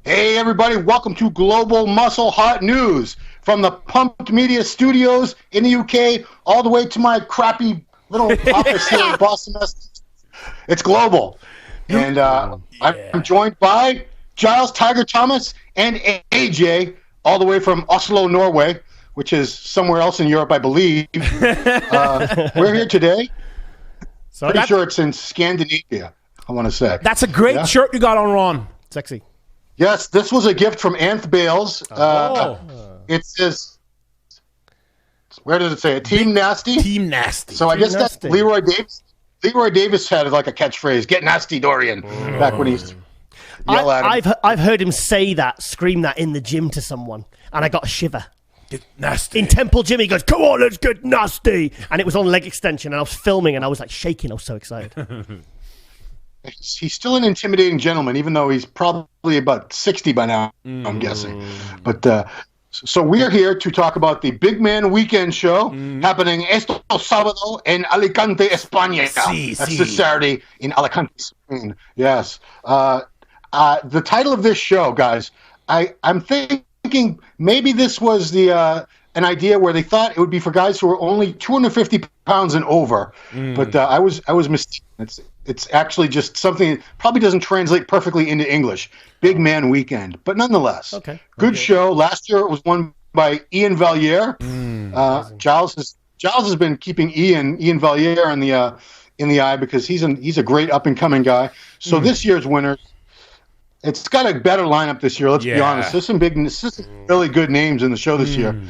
Hey, everybody, welcome to Global Muscle Hot News from the Pumped Media Studios in the UK all the way to my crappy little office here in Boston, Massachusetts. It's global. And I'm joined by Giles Tiger Thomas and AJ all the way from Oslo, Norway, which is somewhere else in Europe, I believe. We're here today. Pretty sure it's in Scandinavia, I want to say. That's a great shirt you got on, Ron. Sexy. Yes, this was a gift from Anth Bales. It says, where does it say? Team Nasty? Team Nasty. So I guess that's Leroy Davis. Leroy Davis had like a catchfrase, "Get nasty, Dorian," back when he used to yell at him. I've heard him say that, scream that in the gym to someone, and I got a shiver. Get nasty. In Temple Gym, he goes, "Come on, let's get nasty." And it was on leg extension, and I was filming, and I was like shaking. I was so excited. He's still an intimidating gentleman, even though he's probably about 60 by now, I'm guessing. But so we're here to talk about the Bigman Weekend show happening este sábado en Alicante, España. That's this Saturday in Alicante, Spain. Yes. The title of this show, guys, I'm thinking maybe this was an idea where they thought it would be for guys who were only 250 pounds and over. But I was mistaken. It's actually just something that probably doesn't translate perfectly into English. Big Man Weekend. But nonetheless, good show. Last year it was won by Ian Valliere. Giles has been keeping Ian Valliere in the eye because he's a great up-and-coming guy. So this year's winners, it's got a better lineup this year, let's be honest. There's some really good names in the show this year.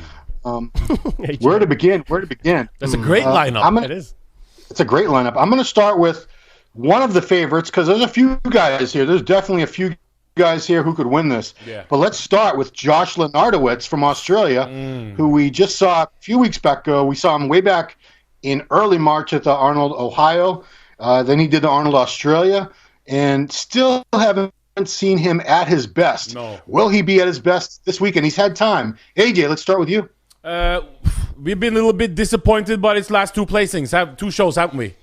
Where to begin? That's a great lineup. It is. It's a great lineup. I'm going to start with one of the favorites because there's a few guys here. There's definitely a few guys here who could win this. Yeah. But let's start with Josh Lonardo from Australia, who we just saw a few weeks back ago. We saw him way back in early March at the Arnold, Ohio. Then he did the Arnold, Australia, and still haven't seen him at his best. No. Will he be at his best this weekend? He's had time. AJ, let's start with you. We've been a little bit disappointed by his last two placings, two shows, haven't we?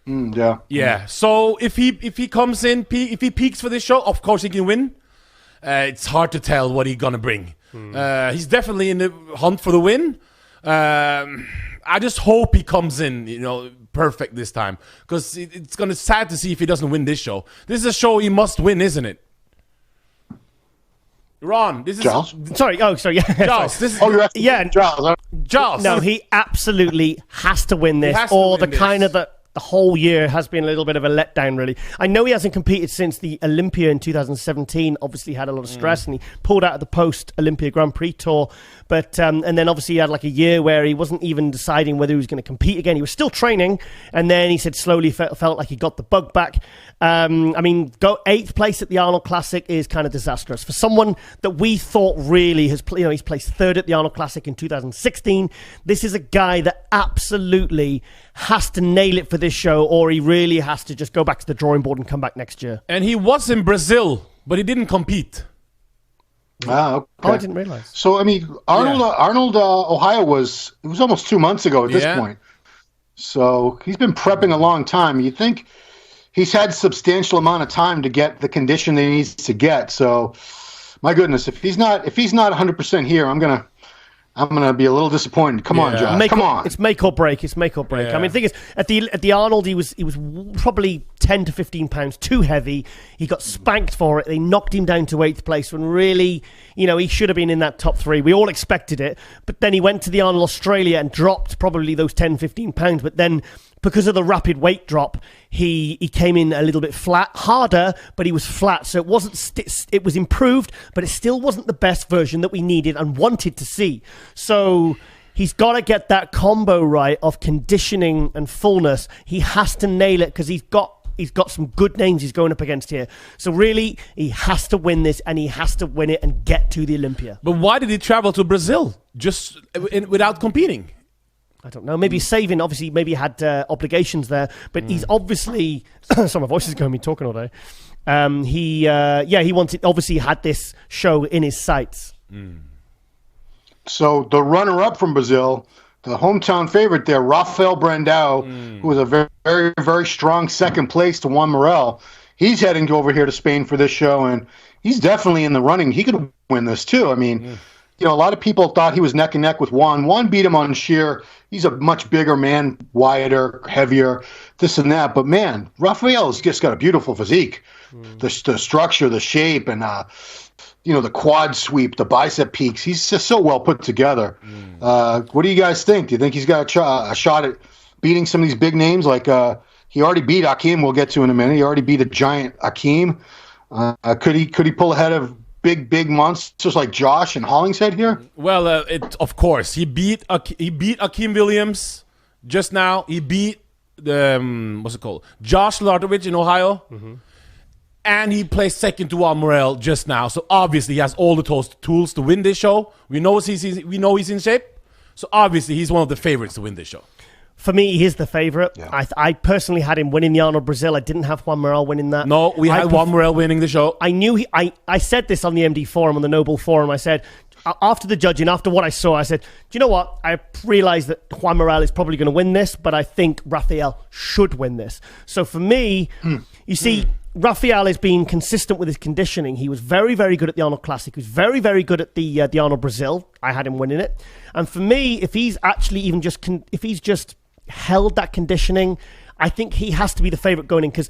Yeah. So if he comes in, if he peaks for this show, of course he can win. It's hard to tell what he's gonna bring. He's definitely in the hunt for the win. I just hope he comes in, perfect this time, because it's gonna sad to see if he doesn't win this show. This is a show he must win, isn't it? Ron, this is Giles? Sorry. Oh, sorry. Yeah. Giles, this is Giles. Giles. No, he absolutely has to win this, or the whole year has been a little bit of a letdown, really. I know he hasn't competed since the Olympia in 2017. Obviously, had a lot of stress, and he pulled out of the post-Olympia Grand Prix tour. But and then obviously he had like a year where he wasn't even deciding whether he was going to compete again. He was still training, and then he said slowly felt like he got the bug back. Go 8th place at the Arnold Classic is kind of disastrous for someone that we thought really has, he's placed 3rd at the Arnold Classic in 2016. This is a guy that absolutely has to nail it for this show, or he really has to just go back to the drawing board and come back next year. And he was in Brazil, but he didn't compete. Okay. Oh, I didn't realize. So Arnold, Ohio was almost 2 months ago at this point. So he's been prepping a long time. You'd think he's had a substantial amount of time to get the condition that he needs to get. So, my goodness, if he's not 100% here, I'm gonna be a little disappointed. Come on, Josh. Come on. It's make or break. Yeah. I mean, the thing is, at the Arnold, he was probably 10 to 15 pounds too heavy. He got spanked for it. They knocked him down to 8th place when really, he should have been in that top 3. We all expected it, but then he went to the Arnold Australia and dropped probably those 10, 15 pounds. But then, because of the rapid weight drop, he came in a little bit flat, harder, but he was flat. So it was improved, but it still wasn't the best version that we needed and wanted to see. So he's got to get that combo right of conditioning and fullness. He has to nail it because he's got some good names he's going up against here. So really, he has to win this, and he has to win it and get to the Olympia. But why did he travel to Brazil just without competing? I don't know. Maybe saving. Obviously, maybe he had obligations there. But he's obviously. Sorry, my voice is going to be talking all day. He wanted. Obviously, had this show in his sights. So the runner-up from Brazil, the hometown favorite there, Raphael Brenda, who was a very, very, very strong second place to Juan Morel. He's heading over here to Spain for this show, and he's definitely in the running. He could win this too. I mean, a lot of people thought he was neck and neck with Juan. Juan beat him on sheer. He's a much bigger man, wider, heavier, this and that. But man, Raphael's just got a beautiful physique. The structure, the shape, and the quad sweep, the bicep peaks. He's just so well put together. What do you guys think? Do you think he's got a shot at beating some of these big names? Like he already beat Hakim. We'll get to in a minute. He already beat a giant Hakim. Could he pull ahead of big monsters like Josh and Hollingshead here? Well, of course he beat Hakim Williams just now. He beat Josh Lartovich in Ohio, and he placed second to Juan Morel just now. So obviously he has all the tools to win this show. We know he's in shape, so obviously he's one of the favorites to win this show. For me, he's the favorite. Yeah. I personally had him winning the Arnold Brazil. I didn't have Juan Morel winning that. No, we had Juan Morel winning the show. I knew I said this on the MD forum, on the Noble forum. I said, after the judging, after what I saw, I said, do you know what? I realized that Juan Morel is probably going to win this, but I think Raphael should win this. So for me, you see, Raphael is being consistent with his conditioning. He was very, very good at the Arnold Classic. He was very, very good at the Arnold Brazil. I had him winning it. And for me, if he's actually even if he's just held that conditioning, I think he has to be the favorite going in, because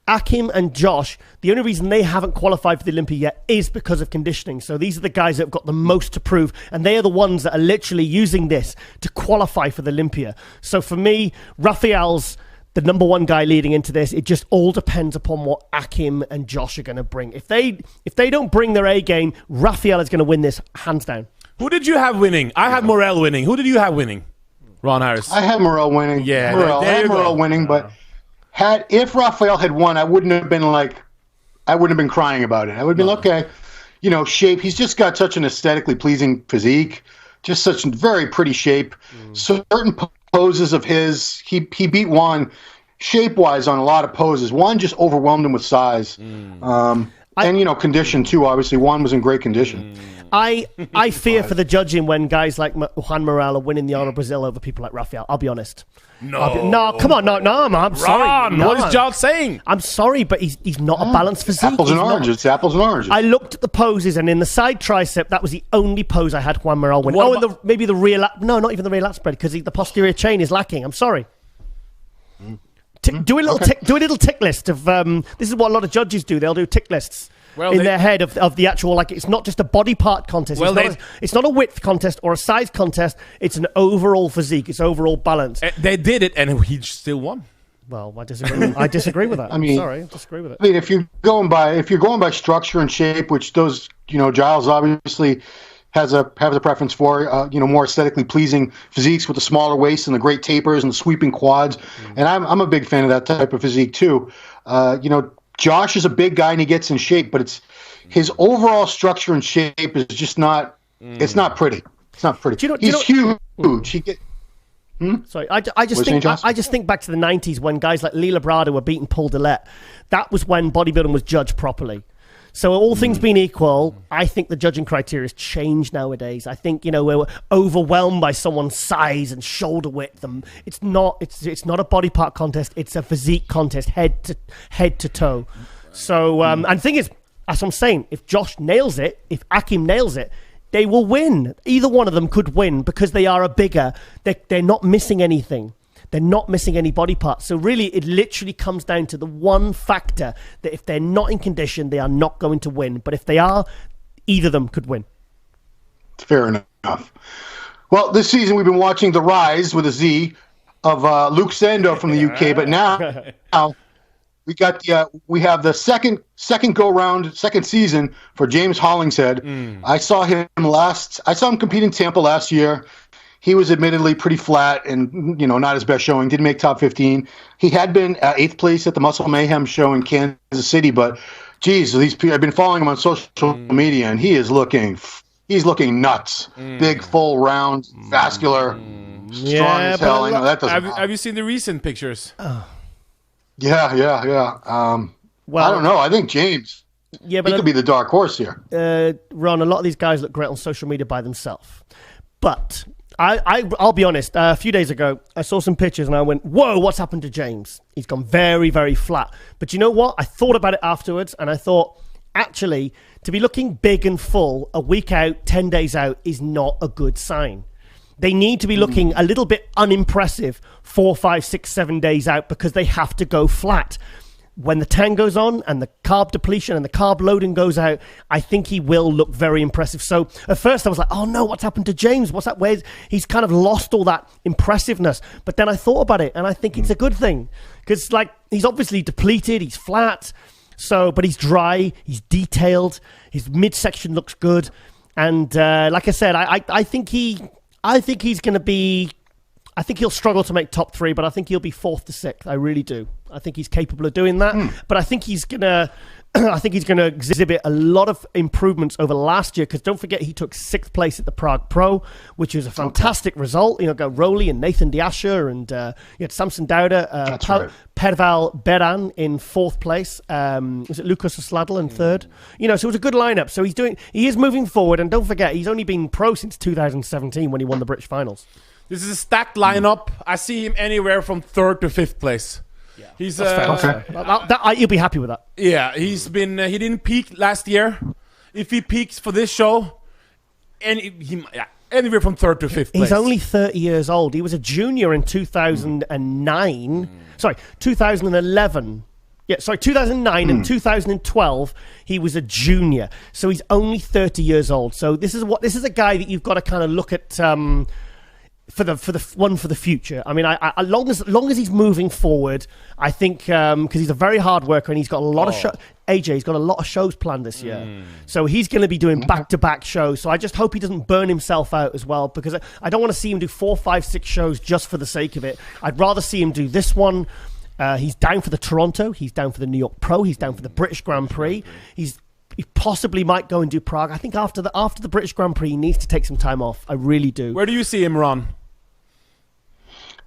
Hakim and Josh, the only reason they haven't qualified for the Olympia yet is because of conditioning. So these are the guys that have got the most to prove, and they are the ones that are literally using this to qualify for the Olympia. So for me, Raphael's the number one guy leading into this. It just all depends upon what Hakim and Josh are going to bring. If they don't bring their A game, Raphael is going to win this hands down. Who did you have winning? I had Morel winning. Who did you have winning? Ron Harris. I had Morel winning. Yeah, I had Morel winning, but if Raphael had won, I wouldn't have been crying about it. I would have been okay. Shape. He's just got such an aesthetically pleasing physique, just such a very pretty shape. Certain poses of his, he beat Juan shape-wise on a lot of poses. Juan just overwhelmed him with size. And condition too. Obviously, Juan was in great condition. I fear for the judging when guys like Juan Morel are winning the Arnold Brazil over people like Raphael. I'll be honest. No, come on, no, I'm sorry. Ron, what is Giles saying? I'm sorry, but he's not a balanced physique. Apples and oranges. It's apples and oranges. I looked at the poses, and in the side tricep, that was the only pose I had Juan Morel win. Maybe the rear lap. No, not even the rear lap spread, because the posterior chain is lacking. I'm sorry. Do a little tick list of. This is what a lot of judges do. They'll do tick lists. Their head of the actual, like, it's not just a body part contest. It's not a width contest or a size contest. It's an overall physique. It's overall balance. They did it, and he still won. Well, I disagree. I disagree with that. I disagree with it. I mean, if you're going by structure and shape, which those, Giles obviously has a preference for, more aesthetically pleasing physiques with the smaller waist and the great tapers and the sweeping quads, and I'm a big fan of that type of physique too. Josh is a big guy and he gets in shape, but it's his overall structure and shape is just not. It's not pretty. It's not pretty. He's huge. Sorry, I just think back to the 90s when guys like Lee Labrada were beating Paul Dillette. That was when bodybuilding was judged properly. So all things being equal, I think the judging criteria has changed nowadays. I think, we're overwhelmed by someone's size and shoulder width. And it's not a body part contest. It's a physique contest, head to toe. So, and the thing is, as I'm saying, if Josh nails it, if Hakim nails it, they will win. Either one of them could win because they are a bigger. They're not missing anything. They're not missing any body parts. So really, it literally comes down to the one factor that if they're not in condition, they are not going to win. But if they are, either of them could win. Fair enough. Well, this season we've been watching the rise with a Z of Luke Sando from the UK, but now we have the second go round, second season for James Hollingshead. I saw him compete in Tampa last year. He was admittedly pretty flat and, not his best showing. Didn't make top 15. He had been 8th place at the Muscle Mayhem show in Kansas City, but geez, I've been following him on social media, and he's looking nuts. Big, full, round, vascular, strong as hell. I know that doesn't have you seen the recent pictures? Yeah. Well, I don't know. I think James. Yeah, but he could be the dark horse here. Ron, a lot of these guys look great on social media by themselves, but I'll be honest, a few days ago, I saw some pictures and I went, whoa, what's happened to James? He's gone very, very flat. But you know what? I thought about it afterwards and I thought, actually, to be looking big and full a week out, 10 days out is not a good sign. They need to be looking a little bit unimpressive 4, 5, 6, 7 days out because they have to go flat. When the tan goes on and the carb depletion and the carb loading goes out, I think he will look very impressive. So at first I was like, oh no, what's happened to James? What's that? Where he's kind of lost all that impressiveness. But then I thought about it and I think it's a good thing because like he's obviously depleted, he's flat, but he's dry, he's detailed, his midsection looks good. And like I said, I think he's going to be... I think he'll struggle to make top 3, but I think he'll be 4th to 6th. I really do. I think he's capable of doing that. But I think he's gonna exhibit a lot of improvements over last year because don't forget he took 6th place at the Prague Pro, which was a fantastic result. You know, got Rowley and Nathan Diasher and you had Samson Dowda, Perval Beran in 4th place. Was it Lucas Osladl in 3rd? You know, so it was a good lineup. So he is moving forward, and don't forget he's only been pro since 2017 when he won the British finals. This is a stacked lineup. I see him anywhere from 3rd to 5th place. Yeah. He's you'll be happy with that. Yeah, he's been. He didn't peak last year. If he peaks for this show, anywhere from 3rd to 5th place. He's only 30 years old. He was a junior in 2009. Sorry, 2011. Yeah, sorry, 2009 and 2012, he was a junior. So he's only 30 years old. So this is a guy that you've got to kind of look at. For the future. I mean, as long as he's moving forward, I think because he's a very hard worker and he's got a lot of AJ's got a lot of shows planned this year, so he's going to be doing back-to-back shows. So I just hope he doesn't burn himself out as well because I don't want to see him do 4, 5, 6 shows just for the sake of it. I'd rather see him do this one. He's down for the Toronto. He's down for the New York Pro. He's down for the British Grand Prix. He possibly might go and do Prague. I think after the British Grand Prix, he needs to take some time off. I really do. Where do you see him, Ron?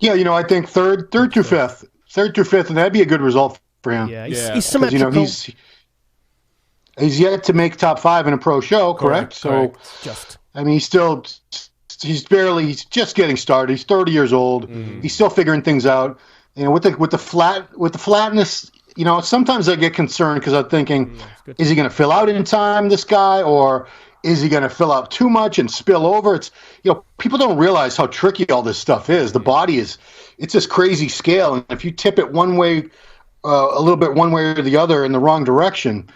Yeah, you know, I think third to fifth, and that'd be a good result for him. Yeah, he's symmetrical. You know, he's yet to make top 5 in a pro show, correct? So, I mean, he's just getting started. He's 30 years old. He's still figuring things out. You know, with the flatness. You know, sometimes I get concerned because I'm thinking, is he going to fill out in time, this guy, or is he going to fill out too much and spill over? It's, you know, people don't realize how tricky all this stuff is. The body it's this crazy scale, and if you tip it one way, a little bit one way or the other in the wrong direction,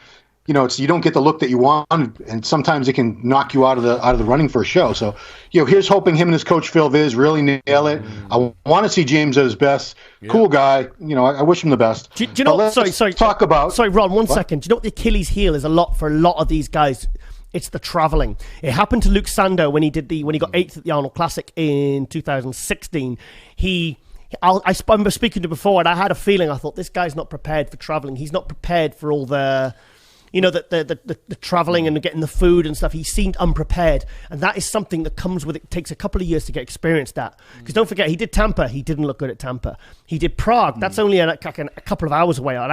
you know, you don't get the look that you want, and sometimes it can knock you out of the running for a show. So, you know, here's hoping him and his coach Phil Viz really nail it. I want to see James at his best. Yeah. Cool guy. You know, I wish him the best. Do you know? Sorry, Ron. One second. Do you know what the Achilles heel is for a lot of these guys? It's the traveling. It happened to Luke Sando when he got 8th at the Arnold Classic in 2016. I remember speaking to him before, and I had a feeling. I thought this guy's not prepared for traveling. He's not prepared for all the. You know, the traveling and getting the food and stuff, he seemed unprepared. And that is something that comes with it. It takes a couple of years to get experienced at. Because don't forget, he did Tampa. He didn't look good at Tampa. He did Prague. That's only a couple of hours away. An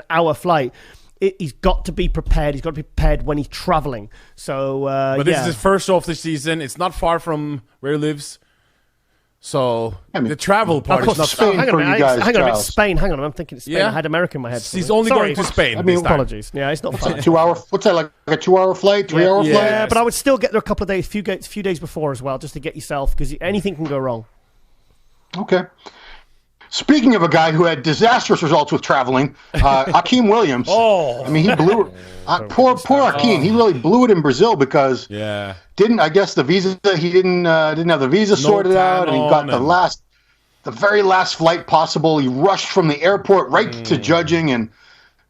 hour flight. He's got to be prepared. He's got to be prepared when he's traveling. So, but this is his first show of the season. It's not far from where he lives. So, the travel part is not Spain. Hang on a minute. Spain. Hang on. I'm thinking Spain. Yeah. I had America in my head. He's only going to Spain. I mean, apologies. Yeah, it's not far. 2 hour. What's that, like a 2 hour flight, 3 hour flight? Yeah, but I would still get there a couple of days, few days before as well, just to get yourself, because anything can go wrong. Okay. Speaking of a guy who had disastrous results with traveling, Hakim Williams. I mean, he blew it. Poor Hakim. He really blew it in Brazil because he didn't have the visa sorted out, and he got the very last flight possible. He rushed from the airport right to judging, and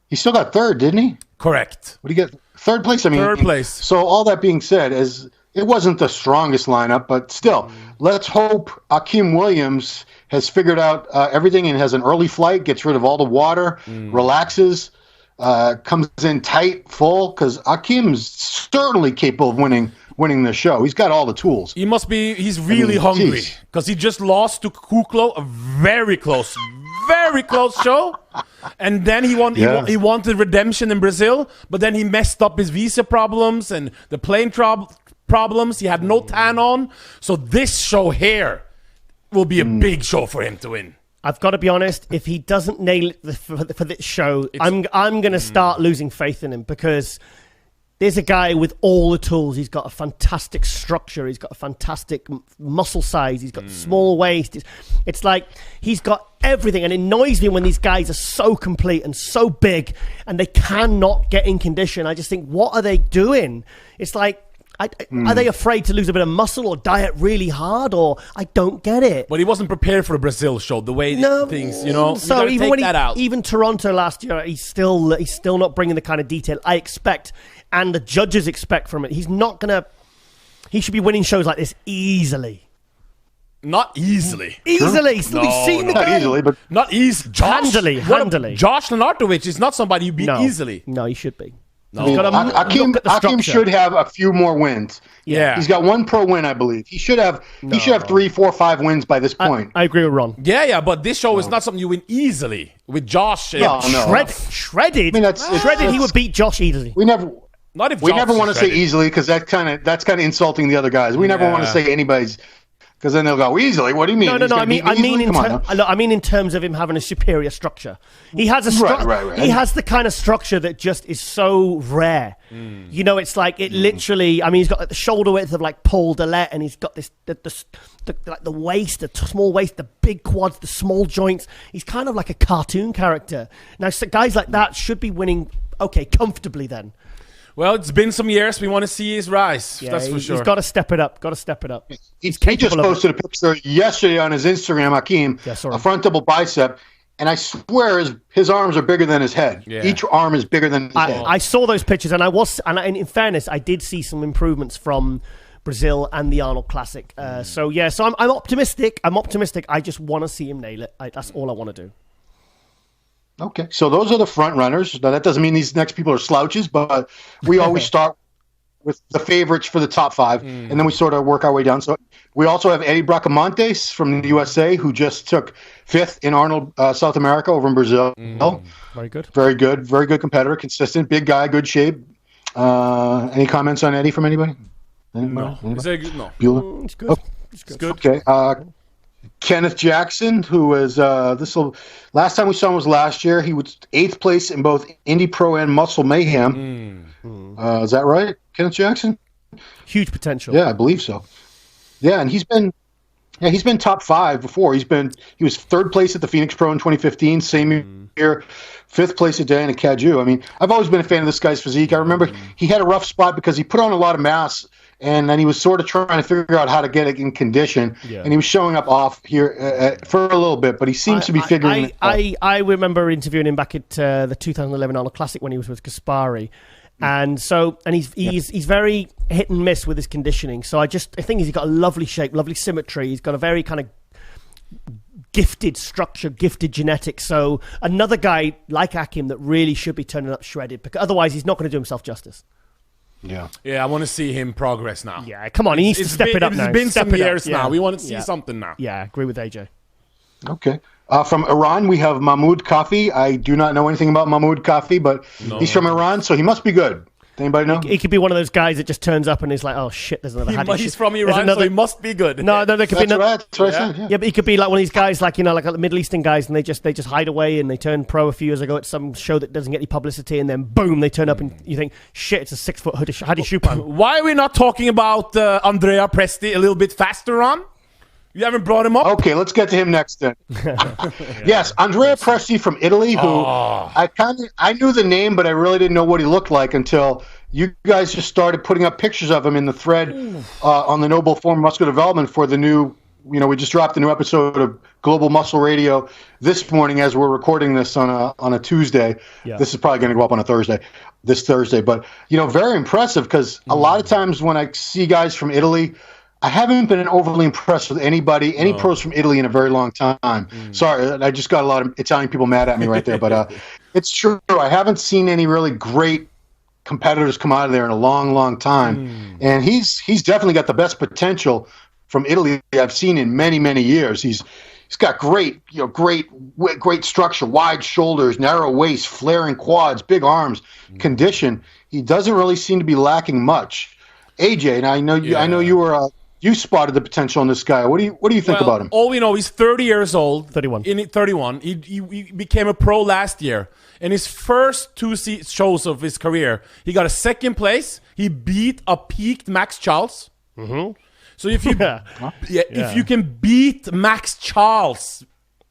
he still got 3rd, didn't he? Correct. What did he get? 3rd place. I mean, 3rd place. So all that being said, it wasn't the strongest lineup, but still, let's hope Hakim Williams has figured out everything and has an early flight, gets rid of all the water, relaxes, comes in tight, full, because Hakim's certainly capable of winning the show. He's got all the tools. He's really hungry because he just lost to Kuklo, a very close show. And then he wanted redemption in Brazil, but then he messed up his visa problems and the plane problems. He had no tan on. So this show here will be a big show for him to win. I've got to be honest. If he doesn't nail it for this show, I'm going to start losing faith in him, because there's a guy with all the tools. He's got a fantastic structure. He's got a fantastic muscle size. He's got small waist. It's like he's got everything. And it annoys me when these guys are so complete and so big and they cannot get in condition. I just think, what are they doing? It's like, are they afraid to lose a bit of muscle or diet really hard, or I don't get it. But he wasn't prepared for the Brazil show, the way things, you know. So even Toronto last year, he's still not bringing the kind of detail I expect and the judges expect from it. He's not gonna. He should be winning shows like this easily. Not easily. Easily. Still be seen the Not game. easily, but Not easy. Handily. Josh Lonardo is not somebody you beat easily. No, he should be. No. Hakim should have a few more wins. Yeah. He's got one pro win, I believe. He should have 3, 4, 5 wins by this point. I agree with Ron. Yeah, but this show is not something you win easily with Josh. Shredded. I mean, shredded. He would beat Josh easily. We never want to say easily, because that's kind of insulting the other guys. We never want to say anybody's, because then they'll go, easily? What do you mean? No. I mean in terms of him having a superior structure. He has a structure. Right. He has the kind of structure that just is so rare. You know, it's like it literally. I mean, he's got like the shoulder width of like Paul Dillette, and he's got this the waist, the small waist, the big quads, the small joints. He's kind of like a cartoon character. Now, so guys like that should be winning comfortably then. Well, it's been some years. We want to see his rise. That's for sure. He's got to step it up. He just posted a picture yesterday on his Instagram, Hakim, a front double bicep, and I swear his arms are bigger than his head. Yeah. Each arm is bigger than his head. I saw those pictures, and in fairness, I did see some improvements from Brazil and the Arnold Classic. So I'm optimistic. I just want to see him nail it. That's all I want to do. Okay, so those are the front runners. Now, that doesn't mean these next people are slouches, but we always start with the favorites for the top 5, and then we sort of work our way down. So we also have Eddie Bracamontes from the USA, who just took 5th in Arnold South America over in Brazil. Very good. Very good competitor, consistent, big guy, good shape. Any comments on Eddie from anybody? No. Is that good? No. Bueller? It's good. It's good. Okay. Kenneth Jackson, who was last time we saw him was last year. He was 8th place in both Indy Pro and Muscle Mayhem. Is that right, Kenneth Jackson? Huge potential. Yeah, I believe so. Yeah, and he's been top 5 before. He was 3rd place at the Phoenix Pro in 2015. Same year, 5th place at Diana Caju. I mean, I've always been a fan of this guy's physique. I remember he had a rough spot because he put on a lot of mass. And then he was sort of trying to figure out how to get it in condition. Yeah. And he was showing up off here for a little bit, but he seems to be figuring it out. I remember interviewing him back at the 2011 Arnold Classic when he was with Gaspari. And he's very hit and miss with his conditioning. So I think he's got a lovely shape, lovely symmetry. He's got a very kind of gifted structure, gifted genetics. So another guy like Hakim that really should be turning up shredded, because otherwise he's not going to do himself justice. Yeah, I want to see him progress now. Yeah, come on, he needs to step it up now. It's been some years now. We want to see something now. Yeah, I agree with AJ. Okay. From Iran, we have Mahmood Coffee. I do not know anything about Mahmood Coffee, but he's from Iran, so he must be good. Anybody know? He could be one of those guys that just turns up and is like, oh shit, there's another Hadi. He's from Iran, so he must be good. No, there could be another. That's what I said. Yeah, but he could be like one of these guys, like like the Middle Eastern guys, and they just hide away and they turn pro a few years ago at some show that doesn't get any publicity, and then boom, they turn up and you think, shit, it's a 6-foot Hadi Shupan. Why are we not talking about Andrea Presti a little bit faster on? You haven't brought him up? Okay, let's get to him next then. Yes, Andrea Presti from Italy, who I knew the name, but I really didn't know what he looked like until you guys just started putting up pictures of him in the thread on the Noble Form Muscular Development for the new, we just dropped a new episode of Global Muscle Radio this morning as we're recording this on a Tuesday. Yeah. This is probably going to go up on a this Thursday. But, very impressive because a lot of times when I see guys from Italy, I haven't been overly impressed with any pros from Italy in a very long time. Sorry, I just got a lot of Italian people mad at me right there. But it's true. I haven't seen any really great competitors come out of there in a long, long time. And he's definitely got the best potential from Italy I've seen in many, many years. He's got great structure, wide shoulders, narrow waist, flaring quads, big arms, condition. He doesn't really seem to be lacking much. AJ, and I know you were you spotted the potential in this guy. What do you think about him? All we know, he's 30 years old. 31. 31. He became a pro last year. In his first 2 shows of his career, he got a second place. He beat a peaked Max Charles. Mm-hmm. So if you if you can beat Max Charles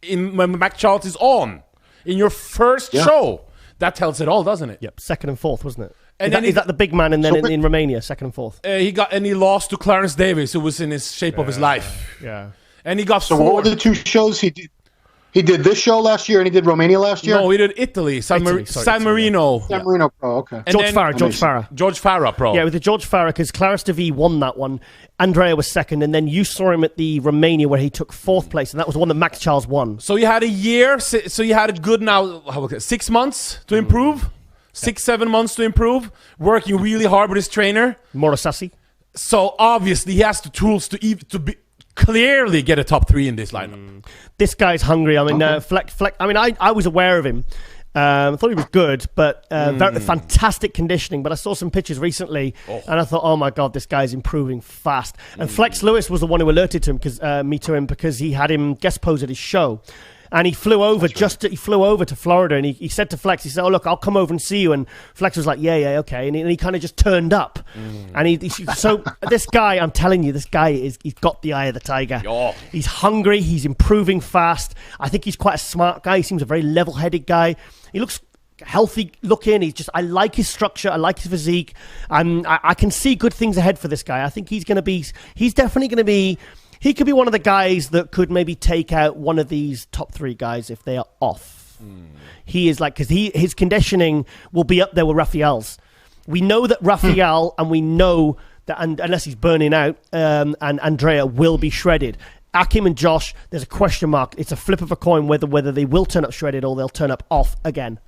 when Max Charles is on in your first show, that tells it all, doesn't it? Yep, second and fourth, wasn't it? And is that the big man? And then in Romania, second and fourth. He lost to Clarence Davis, who was in his shape of his life. Yeah, and he got. So what were the 2 shows he did? He did this show last year, and he did Romania last year. No, he did Italy, San Marino. San Marino Pro. Okay. George Farah. Pro. Yeah, with the George Farah, because Clarence DeVee won that one. Andrea was second, and then you saw him at the Romania where he took 4th place, and that was the one that Max Charles won. So you had a year. So you had a good 6 months to improve. 6-7 months to improve. Working really hard with his trainer, Morosasi. So obviously he has the tools to clearly get a top 3 in this lineup. This guy's hungry. I mean, Fleck. I mean, I was aware of him. I thought he was good, but very fantastic conditioning. But I saw some pictures recently, and I thought, oh my god, this guy's improving fast. And Flex Lewis was the one who alerted to him because he had him guest pose at his show. And he flew over to Florida, and he said to Flex, he said, "Oh look, I'll come over and see you." And Flex was like, "Yeah, okay." And he kind of just turned up. And so this guy, I'm telling you, he's got the eye of the tiger. Oh. He's hungry. He's improving fast. I think he's quite a smart guy. He seems a very level-headed guy. He looks healthy looking. I like his structure. I like his physique. I can see good things ahead for this guy. I think he's definitely going to be. He could be one of the guys that could maybe take out one of these top 3 guys if they are off. He is because his conditioning will be up there with Raphael's. We know that Raphael, and we know that unless he's burning out, and Andrea will be shredded. Hakim and Josh, there's a question mark. It's a flip of a coin whether they will turn up shredded or they'll turn up off again.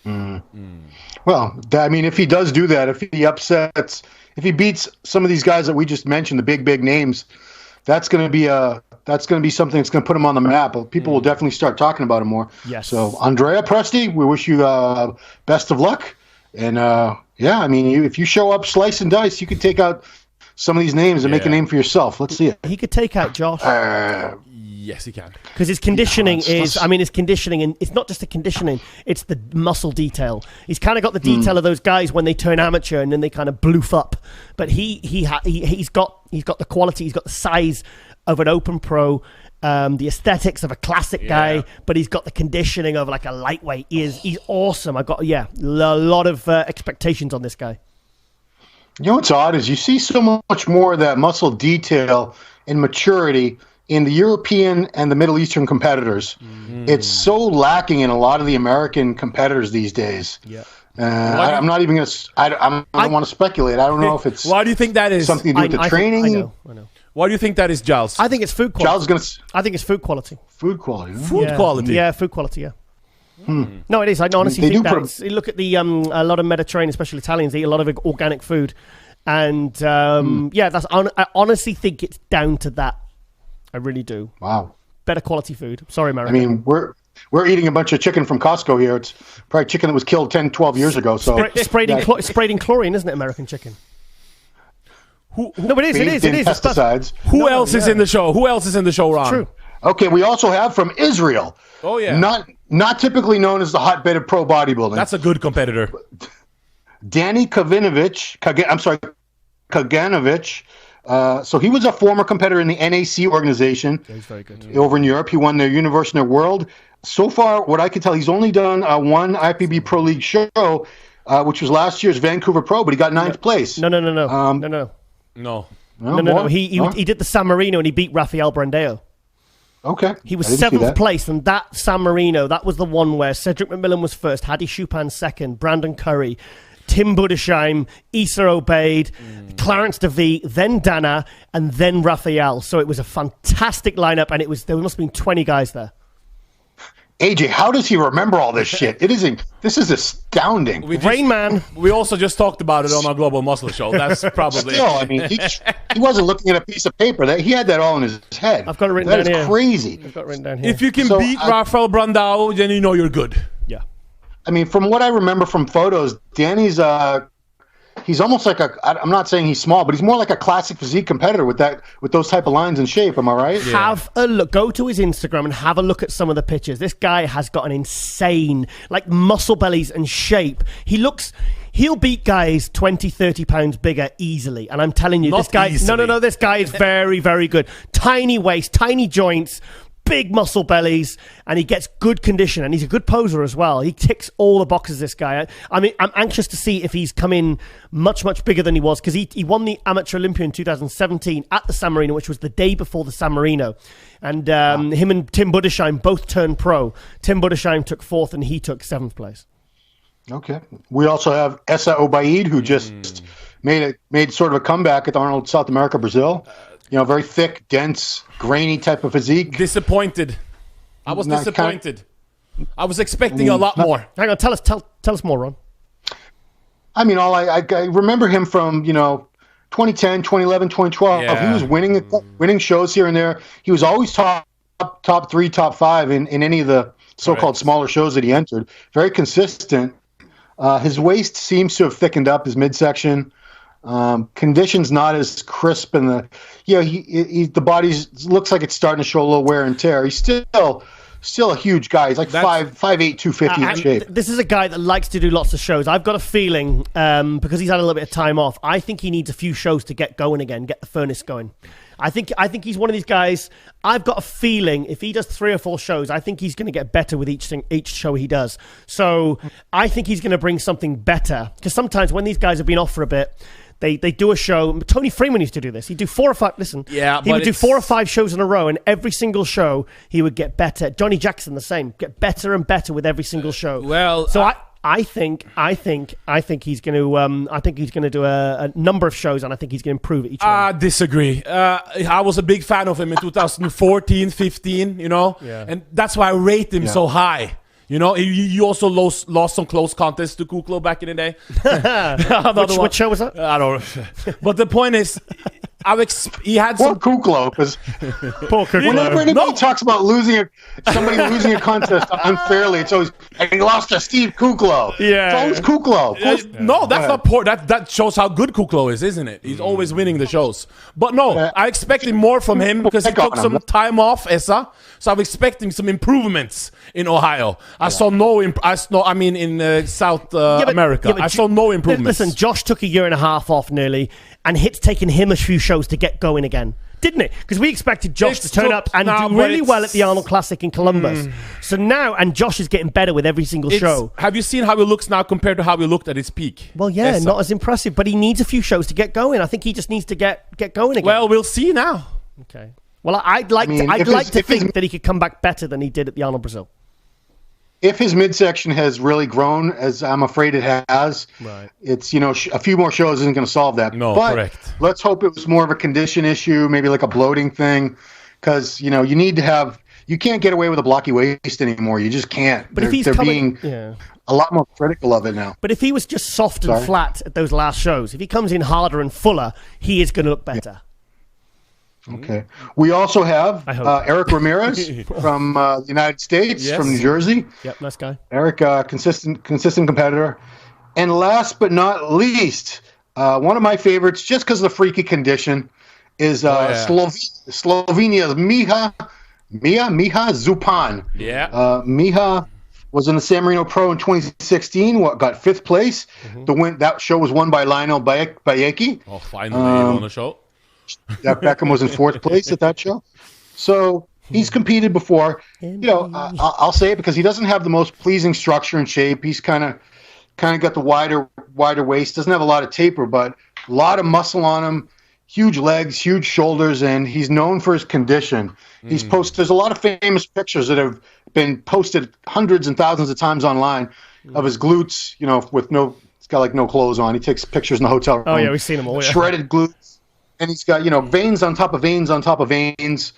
Well, I mean, if he does do that, if he beats some of these guys that we just mentioned, the big names, that's going to be something that's going to put him on the map. People will definitely start talking about him more. Yes. So, Andrea Presti, we wish you best of luck. And I mean, if you show up slice and dice, you could take out some of these names and make a name for yourself. Let's see it. He could take out Josh. Yes, he can. Because his conditioning his conditioning, and it's not just the conditioning, it's the muscle detail. He's kind of got the detail of those guys when they turn amateur and then they kind of bloof up. But he's got the quality, he's got the size of an open pro, the aesthetics of a classic guy, but he's got the conditioning of like a lightweight. He's awesome. I've got a lot of expectations on this guy. You know what's odd is you see so much more of that muscle detail and maturity in the European and the Middle Eastern competitors. It's so lacking in a lot of the American competitors these days. Yeah. I'm not even going to. I don't want to speculate. I don't know if it's. Why do you think that is? Something to do with the training. I know. Why do you think that is, Giles? I think it's food quality. Giles is going to. I think it's food quality. Food quality. Food quality. Yeah, food quality. Yeah. No, it is. I honestly think that. You look at the a lot of Mediterranean, especially Italians, eat a lot of organic food, and I honestly think it's down to that. I really do. Wow. Better quality food. Sorry, America. I mean, we're eating a bunch of chicken from Costco here. It's probably chicken that was killed 10, 12 years ago. So sprayed in chlorine, isn't it, American chicken? No, it is. It is. Pesticides. Who else is in the show? Who else is in the show, Ron? True. Okay, we also have from Israel. Oh, yeah. Not typically known as the hotbed of pro bodybuilding. That's a good competitor. Danny Kaganovich. So he was a former competitor in the NAC organization. Yeah, he's very good. Over in Europe. He won their Universe and their World. So far, what I can tell, he's only done one IFBB Pro League show, which was last year's Vancouver Pro, but he got 9th place. No. He did the San Marino and he beat Raphael Brenda. Okay. He was 7th place, and that San Marino, that was the one where Cedric McMillan was first, Hadi Chupin second, Brandon Curry, Tim Budesheim, Issa Obeid, Clarence DeVee, then Dana, and then Raphael. So it was a fantastic lineup, and there must have been 20 guys there. AJ, how does he remember all this shit? This is astounding. Rain Man. We also just talked about it on our Global Muscle Show. That's probably. Still, I mean, he wasn't looking at a piece of paper. He had that all in his head. I've got it written down here. That is crazy. I've got it written down here. If you can beat Raphael Brandao, then you know you're good. Yeah. I mean, from what I remember from photos, Danny's he's almost like I'm not saying he's small, but he's more like a classic physique competitor with those type of lines and shape. Am I right? Yeah. Have a look. Go to his Instagram and have a look at some of the pictures. This guy has got an insane, like, muscle bellies and shape. He'll beat guys 20, 30 pounds bigger easily. And I'm telling you, this guy is very, very good. Tiny waist, tiny joints, big muscle bellies, and he gets good condition, and he's a good poser as well. He ticks all the boxes, this guy. I mean, I'm anxious to see if he's come in much, much bigger than he was, because he won the Amateur Olympia in 2017 at the San Marino, which was the day before the San Marino. And him and Tim Buddersheim both turned pro. Tim Buddersheim took 4th, and he took 7th place. Okay. We also have Essa Obaid, who just made sort of a comeback at Arnold South America, Brazil. Very thick, dense, grainy type of physique. Disappointed. I was disappointed. I was expecting a lot more. Hang on, tell us more, Ron. I mean, I remember him from 2010, 2011, 2012. Yeah. He was winning shows here and there. He was always top 3, top 5 in any of the so-called smaller shows that he entered. Very consistent. His waist seems to have thickened up, his midsection. Conditions not as crisp, and the body looks like it's starting to show a little wear and tear. He's still a huge guy. He's like 5'8", 250 in shape. This is a guy that likes to do lots of shows. I've got a feeling, because he's had a little bit of time off, I think he needs a few shows to get going again, get the furnace going. I think he's one of these guys. I've got a feeling if he does 3 or 4 shows, I think he's going to get better with each show he does. So I think he's going to bring something better, because sometimes when these guys have been off for a bit, they do a show. Tony Freeman used to do this. He'd do 4 or 5. Listen, he would do 4 or 5 shows in a row, and every single show he would get better. Johnny Jackson the same, get better and better with every single show. I think he's going to do a number of shows, and I think he's going to improve it each one. I disagree. I was a big fan of him in 2014, 15, and that's why I rate him so high. He also lost some close contests to Kuklo back in the day. Which show was that? I don't know. But the point is, he had some... Poor Kuklo, because whenever anybody talks about somebody losing a contest unfairly, it's always, and he lost to Steve Kuklo. Yeah. It's always Kuklo. No, that's not poor. That shows how good Kuklo is, isn't it? He's always winning the shows. But no, I expected more from him because he took some time off, Essa. So I'm expecting some improvements in Ohio. I saw no in South America. I saw no improvements. Listen, Josh took a year and a half off nearly, and it's taken him a few shows to get going again. Didn't it? Because we expected Josh to turn up and do really well at the Arnold Classic in Columbus. So now, and Josh is getting better with every single show. Have you seen how he looks now compared to how he looked at his peak? Well, yeah, not as impressive, but he needs a few shows to get going. I think he just needs to get going again. Well, we'll see now. Okay. Well, I'd like to think that he could come back better than he did at the Arnold Brazil. If his midsection has really grown, as I'm afraid it has, it's a few more shows isn't going to solve that. No, but correct. Let's hope it was more of a condition issue, maybe like a bloating thing, because you need to have. You can't get away with a blocky waist anymore. You just can't. But if he's being a lot more critical of it now. But if he was just soft and flat at those last shows, if he comes in harder and fuller, he is going to look better. Okay. We also have Erick Ramirez from the United States, from New Jersey. Yep, nice guy. Eric, consistent competitor. And last but not least, one of my favorites, just because of the freaky condition, is Slovenia's Miha Zupan. Yeah. Miha was in the San Marino Pro in 2016. Got 5th place. That show was won by Lionel Bayeki. Oh, finally on the show. Beckham was in 4th place at that show. So he's competed before. I'll say it because he doesn't have the most pleasing structure and shape. He's kind of got the wider waist. Doesn't have a lot of taper, but a lot of muscle on him. Huge legs, huge shoulders, and he's known for his condition. He's There's a lot of famous pictures that have been posted hundreds and thousands of times online of his glutes. With he's got like no clothes on. He takes pictures in the hotel room. Oh yeah, we've seen them all. Yeah. Shredded glutes. And he's got, veins on top of veins on top of veins.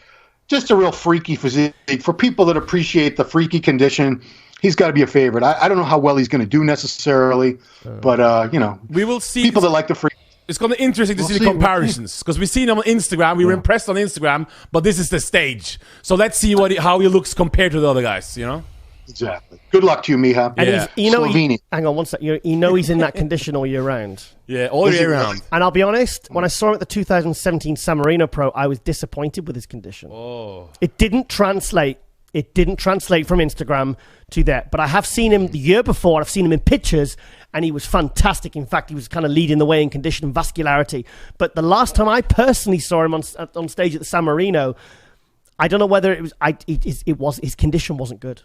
Just a real freaky physique. For people that appreciate the freaky condition, he's got to be a favorite. I don't know how well he's going to do necessarily, but, we will see. People that like the freak. It's going to be interesting to see the comparisons because we've seen him on Instagram. We were impressed on Instagram, but this is the stage. So let's see how he looks compared to the other guys, Exactly. Good luck to you, Miha. And Yeah. hang on one sec. He's in that condition all year round. Yeah, all year round. And I'll be honest, when I saw him at the 2017 San Marino Pro, I was disappointed with his condition. Oh. It didn't translate. It didn't translate from Instagram to that. But I have seen him the year before. I've seen him in pictures, and he was fantastic. In fact, he was kind of leading the way in condition and vascularity. But the last time I personally saw him on stage at the San Marino, I don't know whether his condition wasn't good.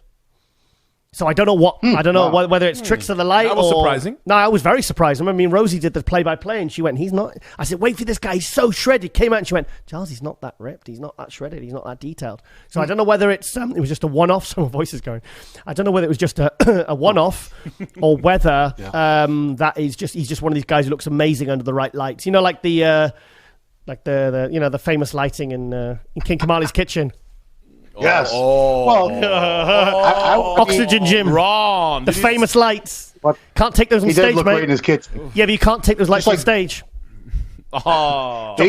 So I don't know whether it's tricks of the light. That was surprising. No, I was very surprised. I mean, Rosie did the play-by-play, and she went, "He's not." I said, "Wait for this guy. He's so shredded." Came out and she went, "Giles, he's not that ripped. He's not that shredded. He's not that detailed." So I don't know whether it was just a one-off. So my voice is going. I don't know whether it was just a one-off, or whether that is he's just one of these guys who looks amazing under the right lights. Like the famous lighting in King Kamali's kitchen. Yes. Oxygen Gym. Ron. The famous lights. What? Can't take those on He stage, does look mate. great in his kitchen. Yeah, but you can't take those lights on stage. Oh. They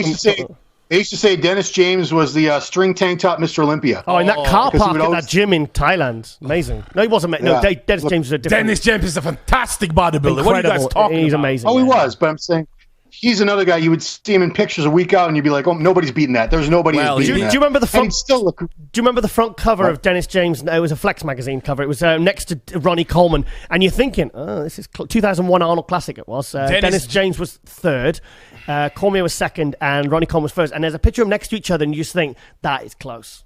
used to say Dennis James was the string tank top Mr. Olympia. Oh, in that car Because he park would at always- that gym in Thailand. Amazing. No, he wasn't. No, Yeah. Dennis James was a different. Dennis James is a fantastic bodybuilder. What are you guys Incredible. talking He's about? amazing. Oh, he man. was, but I'm saying he's another guy. You would see him in pictures a week out, and you'd be like, "Oh, nobody's beating that." There's nobody Well, who's Do beating you that. remember the And front? he'd still look. Do you remember the front cover of Dennis James? It was a Flex magazine cover. It was next to Ronnie Coleman, and you're thinking, "Oh, this is 2001 Arnold Classic." It was. Dennis James was third, Cormier was second, and Ronnie Coleman was first. And there's a picture of them next to each other, and you just think that is close.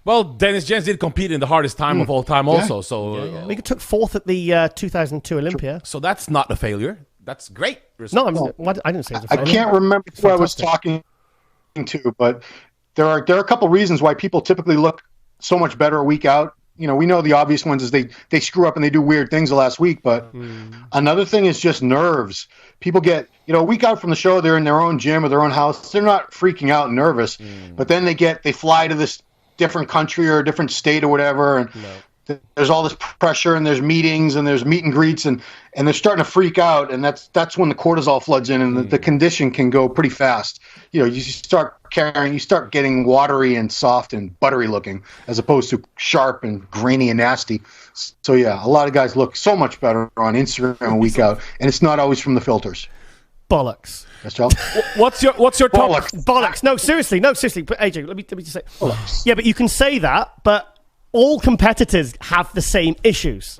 Well, Dennis James did compete in the hardest time of all time, also. So, We took fourth at the 2002 Olympia. so that's not a failure. That's great. No, I didn't say it was a I failure. can't remember who I was Fantastic. talking to, but there are a couple reasons why people typically look so much better a week out. We know the obvious ones is they screw up and they do weird things the last week, but another thing is just nerves. People get, a week out from the show, they're in their own gym or their own house. They're not freaking out and nervous, but then they fly to this different country or a different state or whatever, and there's all this pressure and there's meetings and there's meet and greets and they're starting to freak out, and that's when the cortisol floods in and the condition can go pretty fast. You start getting watery and soft and buttery looking as opposed to sharp and grainy and nasty. So yeah, a lot of guys look so much better on Instagram a week out, and it's not always from the filters. Bollocks. Yes, Charles? What's your top? Bollocks. No, seriously. But AJ, let me just say. Bollocks. Yeah, but you can say that, but all competitors have the same issues.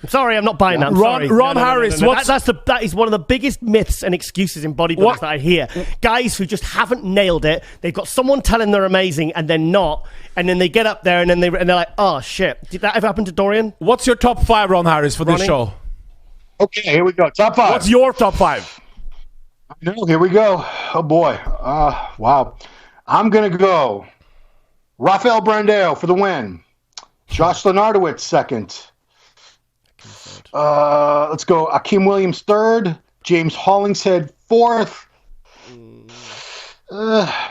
I'm sorry, I'm not buying that. I'm sorry. Ron Harris. No. That is one of the biggest myths and excuses in bodybuilding that I hear. Guys who just haven't nailed it. They've got someone telling they're amazing and they're not, and then they get up there and then they're like, "Oh shit, did that ever happen to Dorian?" What's your top 5, Ron Harris, for this show? Okay, here we go. Top 5. What's your top 5? No, here we go. Oh boy. Wow. I'm gonna go Raphael Brenda for the win. Josh Lonardo second. Let's go Hakim Williams third. James Hollingshead fourth.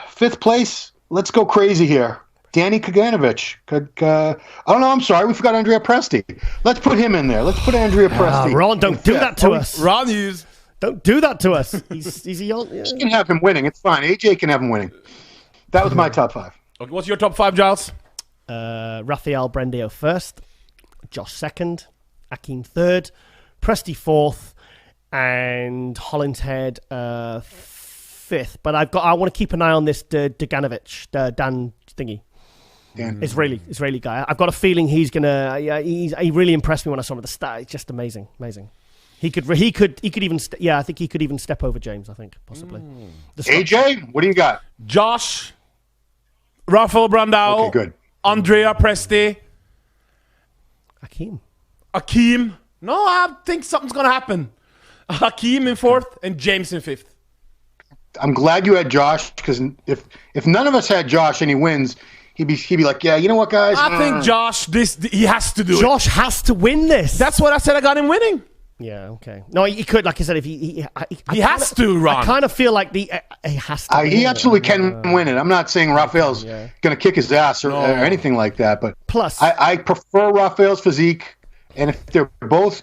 Fifth place. Let's go crazy here. Danny Kaganovich. I don't know. I'm sorry. We forgot Andrea Presti. Let's put him in there. Let's put Andrea Presti. Ron, don't do that to us. Ron Hughes. Don't do that to us. He's a young. Yeah. You can have him winning. It's fine. AJ can have him winning. That was my top 5. Okay, what's your top 5, Giles? Raphael Brenda first. Josh second. Hakim third. Presti fourth. And Hollingshead fifth. But I want to keep an eye on this Daganovich, Dan thingy. Israeli guy. I've got a feeling he's gonna. He really impressed me when I saw him at the start. It's just amazing. He could even. I think he could even step over James. I think possibly. AJ, what do you got? Josh, Raphael Brenda. Okay, good. Andrea Presti. Hakim. No, I think something's gonna happen. Hakim in fourth and James in fifth. I'm glad you had Josh, because if none of us had Josh and he wins, he'd be like, yeah, you know what, guys? I think Josh, he has to do it. Josh has to win this. That's what I said. I got him winning. Yeah, okay. No, he could, like I said, if he has to, Ron. I kind of feel like he has to. He absolutely can win it. I'm not saying Raphael's going to kick his ass or anything like that, but plus, I prefer Raphael's physique, and if they're both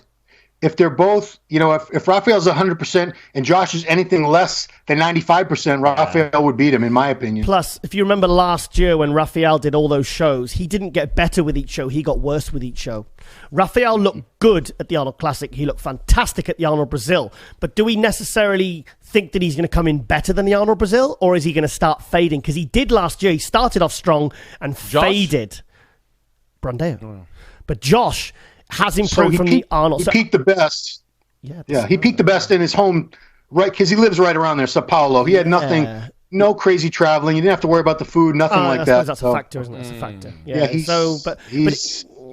if they're both, if Raphael's 100% and Josh is anything less than 95%, Raphael would beat him, in my opinion. Plus, if you remember last year when Raphael did all those shows, he didn't get better with each show. He got worse with each show. Raphael looked good at the Arnold Classic. He looked fantastic at the Arnold Brazil. But do we necessarily think that he's going to come in better than the Arnold Brazil? Or is he going to start fading? Because he did last year. He started off strong and faded. Brandeo. But Josh has improved from the Arnold. He peaked the best. Yeah, he peaked the best in his home, right? Because he lives right around there, Sao Paulo. He had nothing, no crazy traveling. You didn't have to worry about the food, nothing like that. That's a factor, isn't it? That's a factor.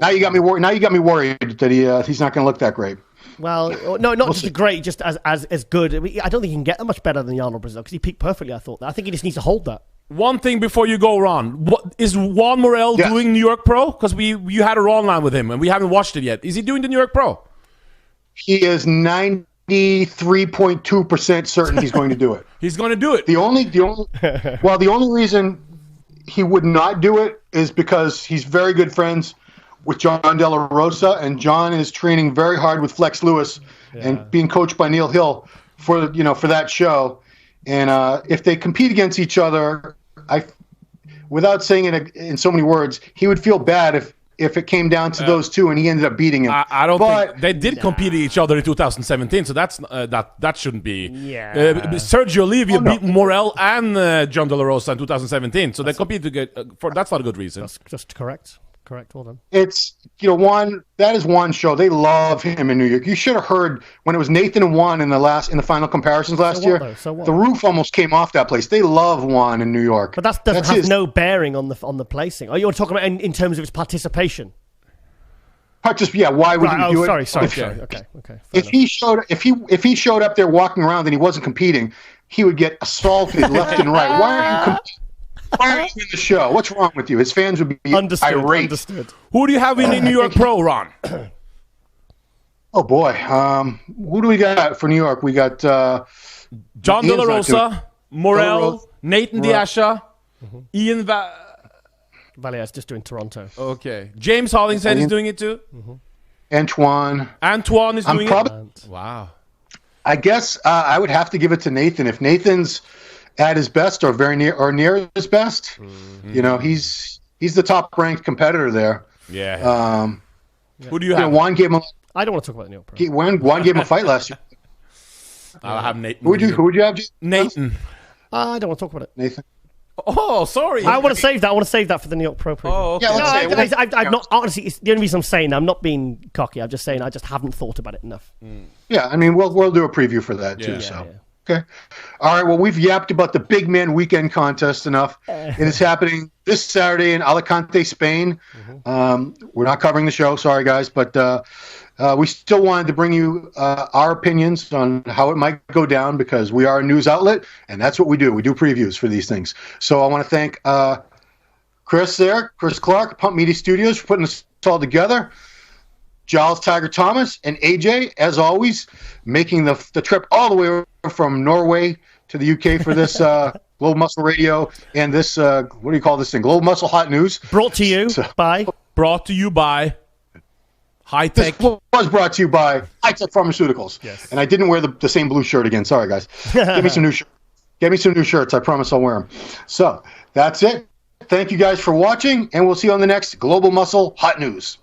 Now you got me worried. Now you got me worried that he's not going to look that great. Well, no, not just great, just as good. I don't think he can get that much better than the Arnold Brazil because he peaked perfectly. I thought that. I think he just needs to hold that. One thing before you go, Ron. What is Juan Morel doing New York Pro? Because you had a Raw line with him and we haven't watched it yet. Is he doing the New York Pro? He is 93.2% certain he's going to do it. He's going to do it. The only reason he would not do it is because he's very good friends with John De La Rosa, and John is training very hard with Flex Lewis and being coached by Neil Hill for that show. And if they compete against each other, without saying it in so many words, he would feel bad if it came down to those two and he ended up beating him. I don't think they did compete each other in 2017, so that's that shouldn't be. Sergio Oliva beat Morel and John De La Rosa in 2017, so they compete to get that's not a good reason. That's just correct. Correct. Well done. It's that is Juan's show. They love him in New York. You should have heard when it was Nathan and Juan in the final comparisons last year. The roof almost came off that place. They love Juan in New York. But that doesn't have no bearing on the placing. Are you talking about in terms of its participation? Why would he do it? Sorry. Okay. If he showed up there walking around and he wasn't competing, he would get assaulted left and right. Why are you competing? Why are you in the show? What's wrong with you? His fans would be irate. Understood. Who do you have in the New York Pro, Ron? Oh, boy. Who do we got for New York? We got John De La Rosa, Morel, Nathan Diasha, Ian Valier just doing Toronto. Okay. James Hollingshead is doing it too? Antoine is doing it? Wow. I guess I would have to give it to Nathan. If Nathan's at his best or very near his best, he's the top ranked competitor there. Yeah. Who do you have? Juan gave him. I don't want to talk about the New York Pro. Juan gave him a fight last year. I'll have Nathan. Who would you have? Nathan. I don't want to talk about it. Nathan. Oh, sorry. I want to save that. I want to save that for the New York Pro. Oh, okay. I'm not honestly. It's the only reason I'm saying that. I'm not being cocky. I'm just saying I just haven't thought about it enough. Yeah, I mean we'll do a preview for that too. Okay. All right. Well, we've yapped about the Bigman Weekend contest enough. It is happening this Saturday in Alicante, Spain. We're not covering the show. Sorry, guys. But we still wanted to bring you our opinions on how it might go down because we are a news outlet, and that's what we do. We do previews for these things. So I want to thank Chris Clark, Pump Media Studios, for putting this all together. Giles Tiger Thomas and AJ, as always, making the trip all the way from Norway to the UK for this Global Muscle Radio and this, what do you call this thing? Global Muscle Hot News. Brought to you by High Tech. This was brought to you by High Tech Pharmaceuticals. Yes. And I didn't wear the same blue shirt again. Sorry, guys. Give me some new shirts. Get me some new shirts. I promise I'll wear them. So that's it. Thank you guys for watching, and we'll see you on the next Global Muscle Hot News.